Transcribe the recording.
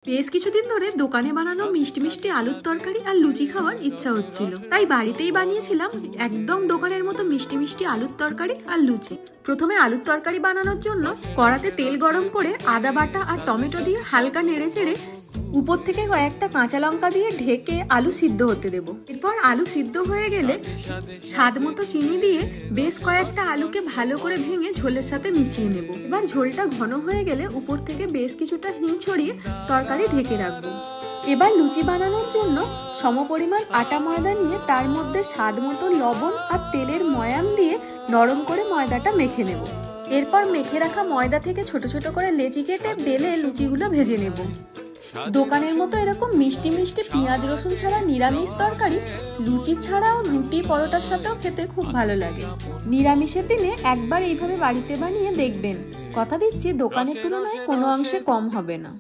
বেশ কিছুদিন ধরে দোকানে বানানো মিষ্টি মিষ্টি আলুর তরকারি আর লুচি খাওয়ার ইচ্ছা হচ্ছিল, তাই বাড়িতেই বানিয়েছিলাম একদম দোকানের মতো মিষ্টি মিষ্টি আলুর তরকারি আর লুচি। প্রথমে আলুর তরকারি বানানোর জন্য কড়াতে তেল গরম করে আদা বাটা আর টমেটো দিয়ে হালকা নেড়ে চেড়ে উপর থেকে কয়েকটা কাঁচা লঙ্কা দিয়ে ঢেকে আলু সিদ্ধ হতে দেব। এরপর আলু সিদ্ধ হয়ে গেলে স্বাদ মতো চিনি দিয়ে বেশ কয়েকটা আলুকে ভালো করে ভেঙে ঝোলের সাথে মিশিয়ে নেব। এবার ঝোলটা ঘন হয়ে গেলে উপর থেকে বেশ কিছুটা হিং ছড়িয়ে তরকারি ঢেকে রাখবো। এবার লুচি বানানোর জন্য সমপরিমাণ আটা ময়দা নিয়ে তার মধ্যে স্বাদ মতো লবণ আর তেলের ময়াম দিয়ে নরম করে ময়দাটা মেখে নেব। এরপর মেখে রাখা ময়দা থেকে ছোট ছোট করে লেচি কেটে বেলে লুচিগুলো ভেজে নেব। দোকানের মতো এরকম মিষ্টি মিষ্টি পেঁয়াজ রসুন ছাড়া নিরামিষ তরকারি লুচি ছাড়াও রুটি পরোটার সাথেও খেতে খুব ভালো লাগে। নিরামিষের দিনে একবার এইভাবে বাড়িতে বানিয়ে দেখবেন, কথা দিচ্ছি দোকানের তুলনায় কোনো অংশে কম হবে না।